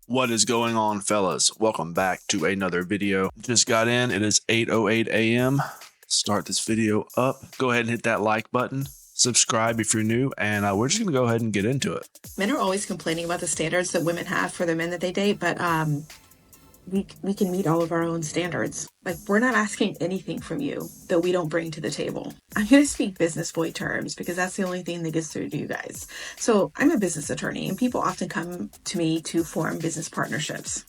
What is going on, fellas? Welcome back to another video. Just got in. It is 8:08 a.m. Start this video up. Go ahead and hit that like button. Subscribe if you're new, and we're just gonna go ahead and get into it. Men are always complaining about the standards that women have for the men that they date, but we can meet all of our own standards. Like, we're not asking anything from you that we don't bring to the table. I'm going to speak business boy terms because that's the only thing that gets through to you guys. So I'm a business attorney, and people often come to me to form business partnerships.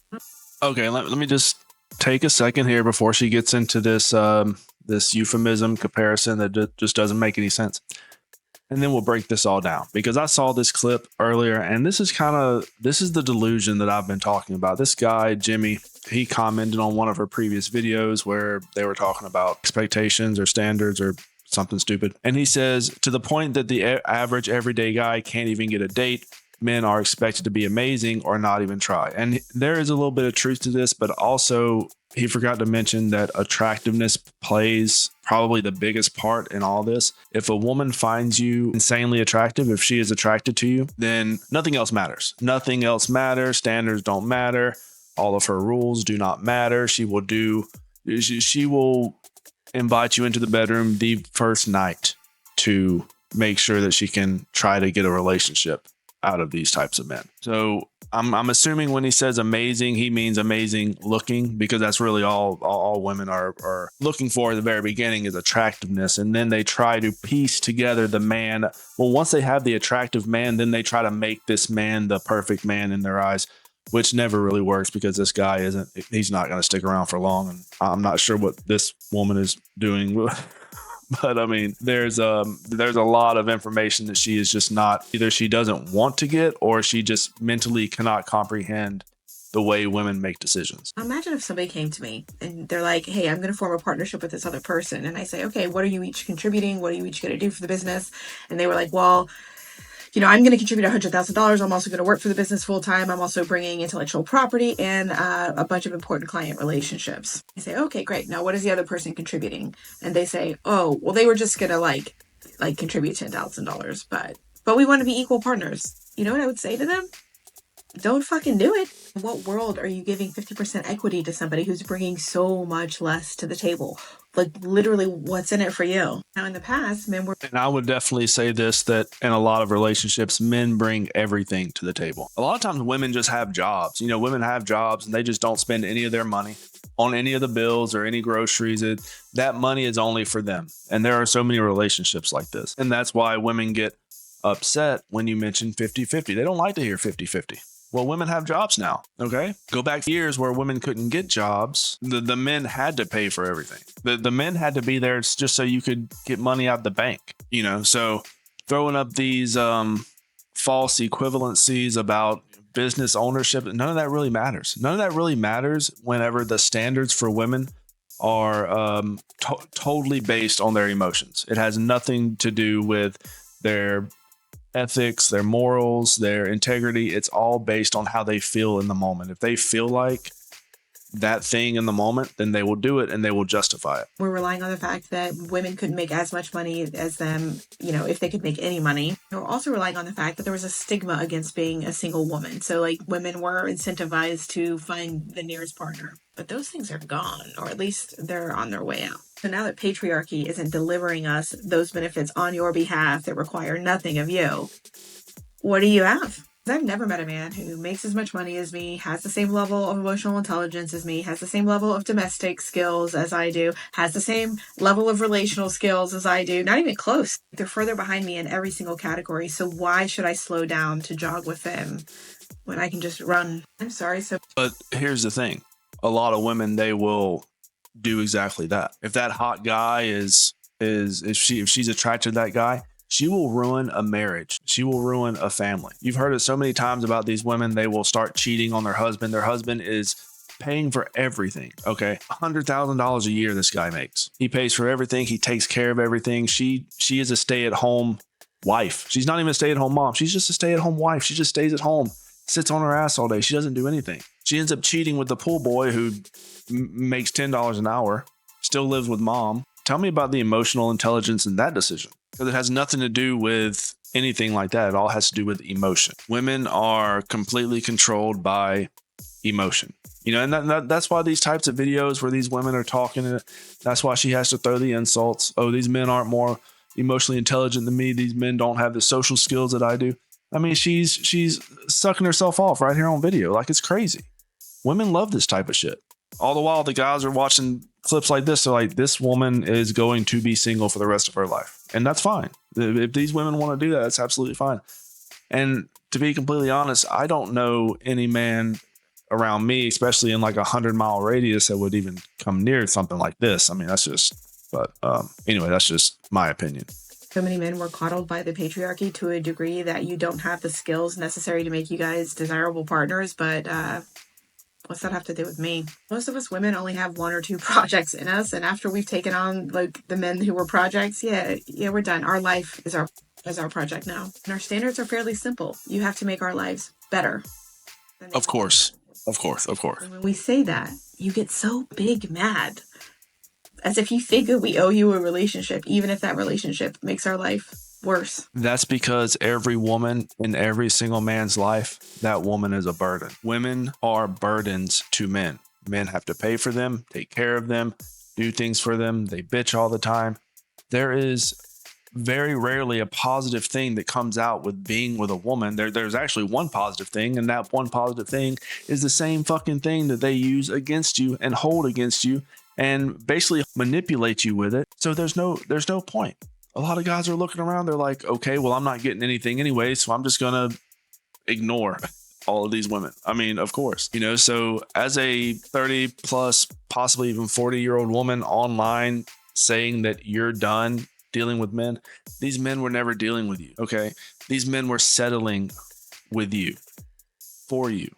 Okay, let me just take a second here before she gets into this this euphemism comparison that just doesn't make any sense. And then we'll break this all down, because I saw this clip earlier, and this is the delusion that I've been talking about. This guy, Jimmy, he commented on one of her previous videos where they were talking about expectations or standards or something stupid. And he says, to the point that the average everyday guy can't even get a date, men are expected to be amazing or not even try. And there is a little bit of truth to this, but also he forgot to mention that attractiveness plays probably the biggest part in all this. If a woman finds you insanely attractive, if she is attracted to you, then nothing else matters. Nothing else matters. Standards don't matter. All of her rules do not matter. She will invite you into the bedroom the first night to make sure that she can try to get a relationship out of these types of men. So I'm assuming when he says amazing, he means amazing looking, because that's really all women are looking for at the very beginning is attractiveness. And then they try to piece together the man. Well, once they have the attractive man, then they try to make this man the perfect man in their eyes, which never really works, because this guy he's not going to stick around for long. And I'm not sure what this woman is doing. But I mean, there's a lot of information that she is just not, either she doesn't want to get, or she just mentally cannot comprehend the way women make decisions. Imagine if somebody came to me and they're like, hey, I'm going to form a partnership with this other person. And I say, okay, what are you each contributing? What are you each going to do for the business? And they were like, well, I'm going to contribute $100,000. I'm also going to work for the business full time. I'm also bringing intellectual property and a bunch of important client relationships. I say, okay, great. Now, what is the other person contributing? And they say, oh, well, they were just going to like contribute $10,000, but we want to be equal partners. You know what I would say to them? Don't fucking do it. In what world are you giving 50% equity to somebody who's bringing so much less to the table? Like, literally, what's in it for you? Now, in the past, men were... And I would definitely say this, that in a lot of relationships, men bring everything to the table. A lot of times women just have jobs. Women have jobs and they just don't spend any of their money on any of the bills or any groceries. That money is only for them. And there are so many relationships like this. And that's why women get upset when you mention 50-50. They don't like to hear 50-50. Well, women have jobs now, okay? Go back years where women couldn't get jobs. The men had to pay for everything. The men had to be there just so you could get money out the bank, So throwing up these false equivalencies about business ownership, none of that really matters. None of that really matters whenever the standards for women are totally based on their emotions. It has nothing to do with their ethics, their morals, their integrity. It's all based on how they feel in the moment. If they feel like that thing in the moment, then they will do it and they will justify it. We're relying on the fact that women couldn't make as much money as them, if they could make any money. We're also relying on the fact that there was a stigma against being a single woman. So like, women were incentivized to find the nearest partner. But those things are gone, or at least they're on their way out. So now that patriarchy isn't delivering us those benefits on your behalf that require nothing of you, what do you have? I've never met a man who makes as much money as me, has the same level of emotional intelligence as me, has the same level of domestic skills as I do, has the same level of relational skills as I do. Not even close. They're further behind me in every single category. So why should I slow down to jog with them when I can just run? I'm sorry. But here's the thing. A lot of women, they will do exactly that. If that hot guy if she's attracted to that guy, she will ruin a marriage. She will ruin a family. You've heard it so many times about these women. They will start cheating on their husband. Their husband is paying for everything. Okay. $100,000 a year this guy makes. He pays for everything. He takes care of everything. She is a stay-at-home wife. She's not even a stay-at-home mom. She's just a stay-at-home wife. She just stays at home, sits on her ass all day. She doesn't do anything. She ends up cheating with the pool boy who makes $10 an hour, still lives with mom. Tell me about the emotional intelligence in that decision, because it has nothing to do with anything like that. It all has to do with emotion. Women are completely controlled by emotion. And that's why these types of videos where these women are talking, that's why she has to throw the insults. Oh, these men aren't more emotionally intelligent than me. These men don't have the social skills that I do. I mean, she's sucking herself off right here on video. Like, it's crazy. Women love this type of shit. All the while, the guys are watching clips like this. They're like, this woman is going to be single for the rest of her life. And that's fine. If these women want to do that, that's absolutely fine. And to be completely honest, I don't know any man around me, especially in like 100-mile radius, that would even come near something like this. I mean, that's just, but anyway, that's just my opinion. So many men were coddled by the patriarchy to a degree that you don't have the skills necessary to make you guys desirable partners. But what's that have to do with me? Most of us women only have 1 or 2 projects in us. And after we've taken on like the men who were projects, yeah, we're done. Our life is our project now. And our standards are fairly simple. You have to make our lives better. Of course. And when we say that, you get so big mad. As if you figure we owe you a relationship, even if that relationship makes our life worse. That's because every woman in every single man's life, that woman is a burden. Women are burdens to men. Men have to pay for them, take care of them, do things for them. They bitch all the time. There is very rarely a positive thing that comes out with being with a woman. There's actually one positive thing, and that one positive thing is the same fucking thing that they use against you and hold against you and basically manipulate you with it. So there's no point. A lot of guys are looking around, they're like, okay, well, I'm not getting anything anyway, so I'm just gonna ignore all of these women. I mean, of course, so as a 30 plus, possibly even 40-year-old woman online saying that you're done dealing with men, these men were never dealing with you. Okay. These men were settling with you, for you.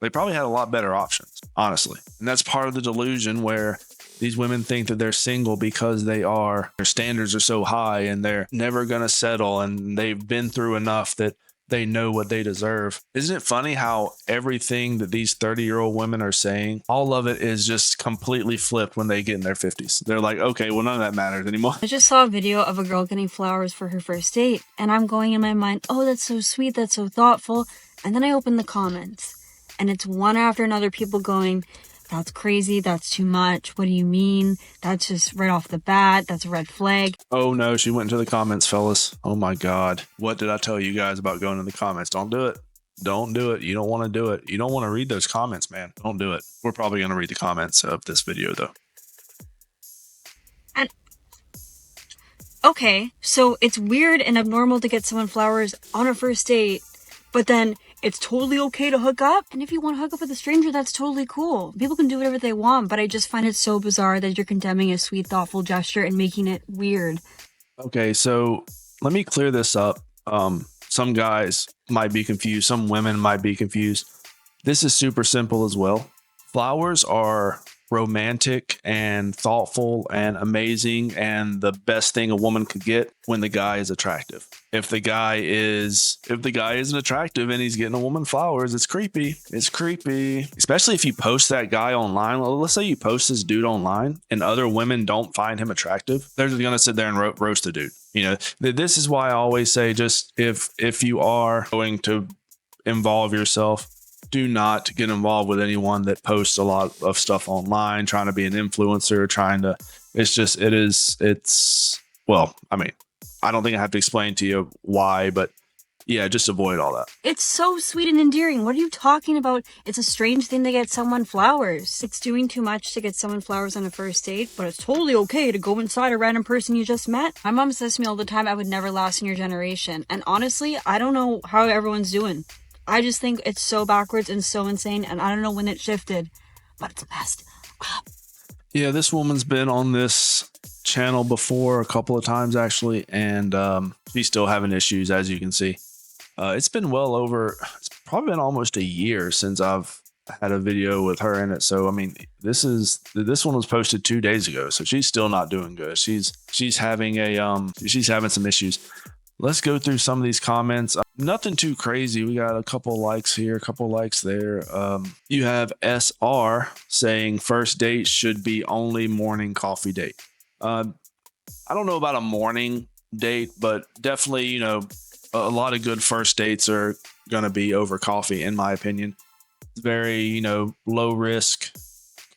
They probably had a lot better options, honestly. And that's part of the delusion where these women think that they're single because their standards are so high and they're never going to settle and they've been through enough that they know what they deserve. Isn't it funny how everything that these 30-year-old women are saying, all of it is just completely flipped when they get in their 50s. They're like, okay, well, none of that matters anymore. I just saw a video of a girl getting flowers for her first date, and I'm going in my mind, oh, that's so sweet, that's so thoughtful. And then I open the comments, and it's one after another people going, that's crazy, that's too much, what do you mean? That's just right off the bat, that's a red flag. Oh no, she went into the comments, fellas. Oh my God. What did I tell you guys about going in the comments? Don't do it. Don't do it. You don't want to do it. You don't want to read those comments, man. Don't do it. We're probably going to read the comments of this video though. And okay, so it's weird and abnormal to get someone flowers on a first date, but then it's totally okay to hook up. And if you want to hook up with a stranger, that's totally cool. People can do whatever they want, but I just find it so bizarre that you're condemning a sweet, thoughtful gesture and making it weird. Okay, so let me clear this up. Some guys might be confused. Some women might be confused. This is super simple as well. Flowers are romantic and thoughtful and amazing and the best thing a woman could get when the guy is attractive. If the guy isn't attractive and he's getting a woman flowers, it's creepy. It's creepy. Especially if you post that guy online. Let's say you post this dude online and other women don't find him attractive. They're just gonna sit there and roast the dude. This is why I always say, just if you are going to involve yourself, do not get involved with anyone that posts a lot of stuff online, trying to be an influencer, well, I mean, I don't think I have to explain to you why, but yeah, just avoid all that. It's so sweet and endearing. What are you talking about? It's a strange thing to get someone flowers. It's doing too much to get someone flowers on a first date, but it's totally okay to go inside a random person you just met. My mom says to me all the time, I would never last in your generation. And honestly, I don't know how everyone's doing. I just think it's so backwards and so insane, and I don't know when it shifted, but it's messed up. Yeah, this woman's been on this channel before a couple of times, actually, and she's still having issues, as you can see. It's probably been almost a year since I've had a video with her in it. So, I mean, this one was posted 2 days ago, so she's still not doing good. She's having some issues. Let's go through some of these comments. Nothing too crazy. We got a couple likes here, a couple likes there. You have SR saying first date should be only morning coffee date. I don't know about a morning date, but definitely, a lot of good first dates are going to be over coffee, in my opinion. It's very, low risk.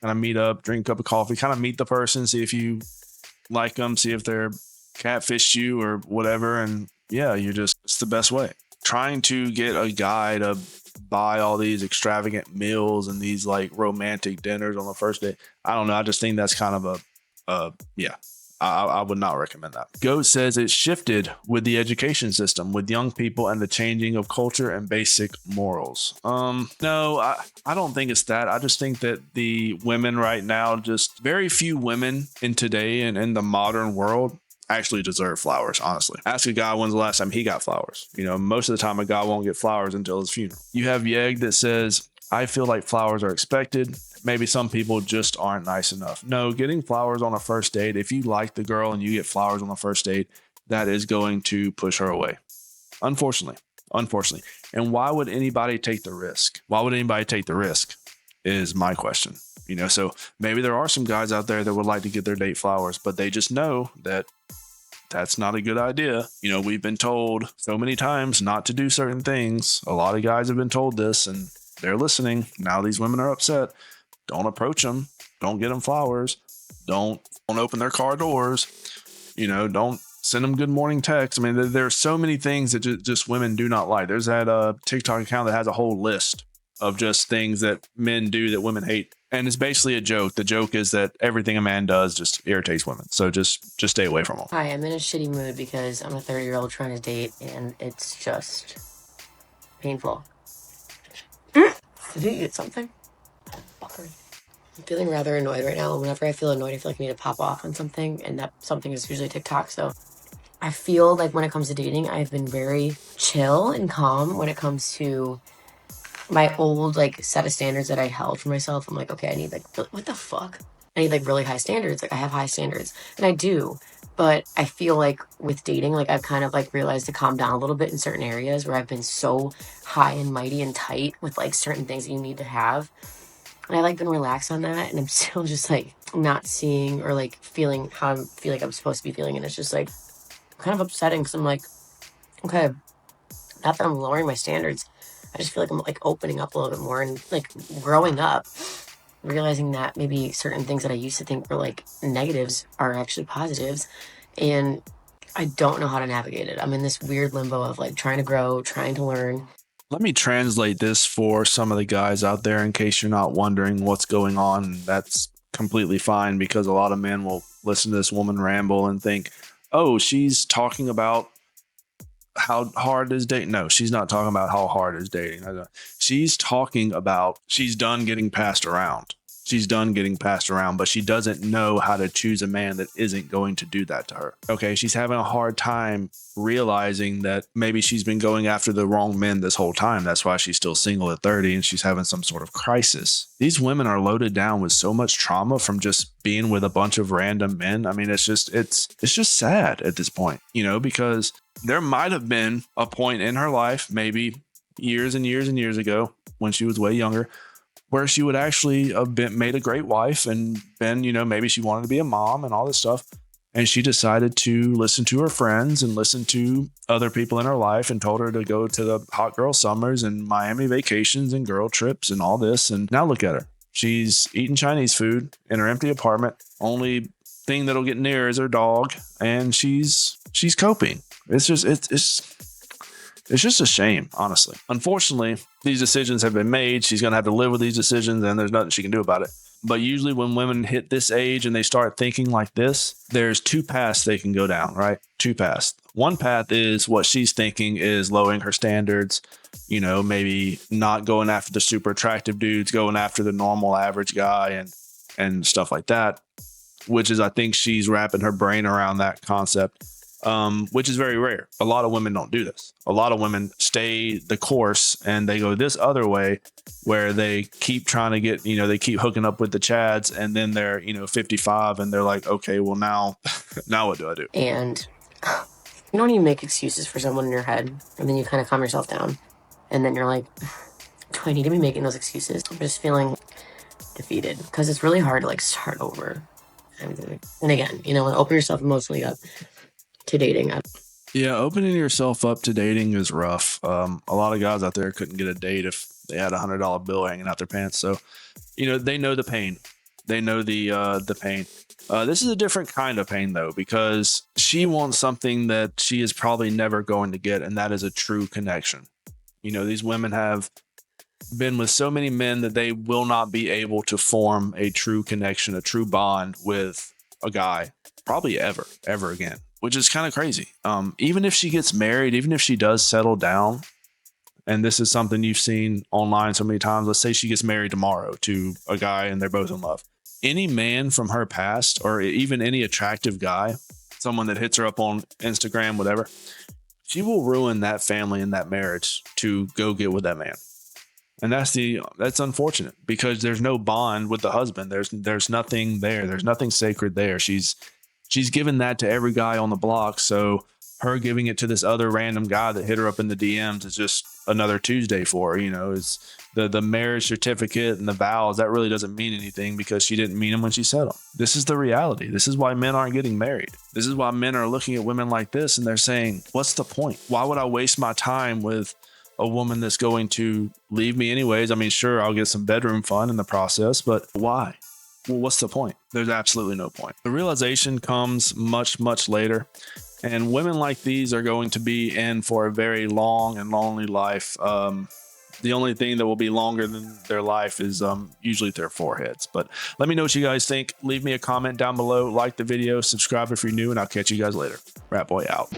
Kind of meet up, drink a cup of coffee, kind of meet the person, see if you like them, see if they're catfished you or whatever. And yeah, it's the best way. Trying to get a guy to buy all these extravagant meals and these like romantic dinners on the first date. I don't know. I just think that's kind of yeah. I would not recommend that. Goat says it shifted with the education system, with young people and the changing of culture and basic morals. No, I don't think it's that. I just think that the women right now, just very few women in today and in the modern world actually deserve flowers, honestly. Ask a guy when's the last time he got flowers. Most of the time a guy won't get flowers until his funeral. You have Yeg that says, I feel like flowers are expected. Maybe some people just aren't nice enough. No, getting flowers on a first date, if you like the girl and you get flowers on the first date, that is going to push her away. Unfortunately. And why would anybody take the risk? Why would anybody take the risk is my question. So maybe there are some guys out there that would like to get their date flowers, but they just know that that's not a good idea. We've been told so many times not to do certain things. A lot of guys have been told this and they're listening. Now these women are upset. Don't approach them. Don't get them flowers. Don't open their car doors. Don't send them good morning texts. I mean, there's so many things that just women do not like. There's that TikTok account that has a whole list of just things that men do that women hate. And it's basically a joke. The joke is that everything a man does just irritates women. So just stay away from them. Hi, I'm in a shitty mood because I'm a 30-year-old trying to date and it's just painful. Did you get something? Fucker. I'm feeling rather annoyed right now. Whenever I feel annoyed, I feel like I need to pop off on something, and that something is usually TikTok. So I feel like when it comes to dating, I've been very chill and calm when it comes to my old set of standards that I held for myself. I'm like, okay, I need what the fuck? I need really high standards. I have high standards, and I do. But I feel like with dating, I've kind of realized to calm down a little bit in certain areas where I've been so high and mighty and tight with certain things that you need to have. And I been relaxed on that, and I'm still just not seeing or feeling how I feel like I'm supposed to be feeling. And it's just kind of upsetting because I'm okay, not that I'm lowering my standards. I just feel like I'm opening up a little bit more and growing up, realizing that maybe certain things that I used to think were negatives are actually positives. And I don't know how to navigate it. I'm in this weird limbo of trying to grow, trying to learn. Let me translate this for some of the guys out there in case you're not wondering what's going on. That's completely fine because a lot of men will listen to this woman ramble and think, oh, she's talking about how hard is dating. No, she's not talking about how hard is dating. She's talking about she's done getting passed around. She's done getting passed around, but she doesn't know how to choose a man that isn't going to do that to her. Okay, she's having a hard time realizing that maybe she's been going after the wrong men this whole time. That's why she's still single at 30 and she's having some sort of crisis. These women are loaded down with so much trauma from just being with a bunch of random men. I mean, it's just sad at this point, because there might have been a point in her life, maybe years and years and years ago when she was way younger, where she would actually have made a great wife and been, maybe she wanted to be a mom and all this stuff. And she decided to listen to her friends and listen to other people in her life and told her to go to the hot girl summers and Miami vacations and girl trips and all this. And now look at her. She's eating Chinese food in her empty apartment. Only thing that'll get near is her dog. And she's coping. It's just a shame, honestly. Unfortunately, these decisions have been made. She's going to have to live with these decisions and there's nothing she can do about it. But usually when women hit this age and they start thinking like this, there's two paths they can go down, right? Two paths. One path is what she's thinking is lowering her standards, maybe not going after the super attractive dudes, going after the normal average guy and stuff like that, which is, I think she's wrapping her brain around that concept. Which is very rare. A lot of women don't do this. A lot of women stay the course and they go this other way where they keep trying to get, they keep hooking up with the Chads and then they're, 55 and they're like, okay, well now what do I do? And you don't even make excuses for someone in your head. And then you kind of calm yourself down. And then you're like, do I need to be making those excuses? I'm just feeling defeated because it's really hard to start over. And again, open yourself emotionally up to dating. Yeah, opening yourself up to dating is rough. A lot of guys out there couldn't get a date if they had $100 bill hanging out their pants. So, you know, they know the pain. They know the pain. This is a different kind of pain, though, because she wants something that she is probably never going to get, and that is a true connection. You know, these women have been with so many men that they will not be able to form a true connection, a true bond with a guy, probably ever again, which is kind of crazy. Even if she gets married, even if she does settle down, and this is something you've seen online so many times, let's say she gets married tomorrow to a guy and they're both in love. Any man from her past, or even any attractive guy, someone that hits her up on Instagram, whatever, she will ruin that family and that marriage to go get with that man. And that's unfortunate, because there's no bond with the husband. There's nothing there. There's nothing sacred there. She's given that to every guy on the block. So her giving it to this other random guy that hit her up in the DMs is just another Tuesday for her. You know, is the marriage certificate and the vows, that really doesn't mean anything, because she didn't mean them when she said them. This is the reality. This is why men aren't getting married. This is why men are looking at women like this and they're saying, what's the point? Why would I waste my time with a woman that's going to leave me anyways? I mean, sure, I'll get some bedroom fun in the process, but why? Well, what's the point? There's absolutely no point. The realization comes much, much later. And women like these are going to be in for a very long and lonely life. The only thing that will be longer than their life is usually their foreheads. But let me know what you guys think. Leave me a comment down below. Like the video, subscribe if you're new, and I'll catch you guys later. Rat Boy out.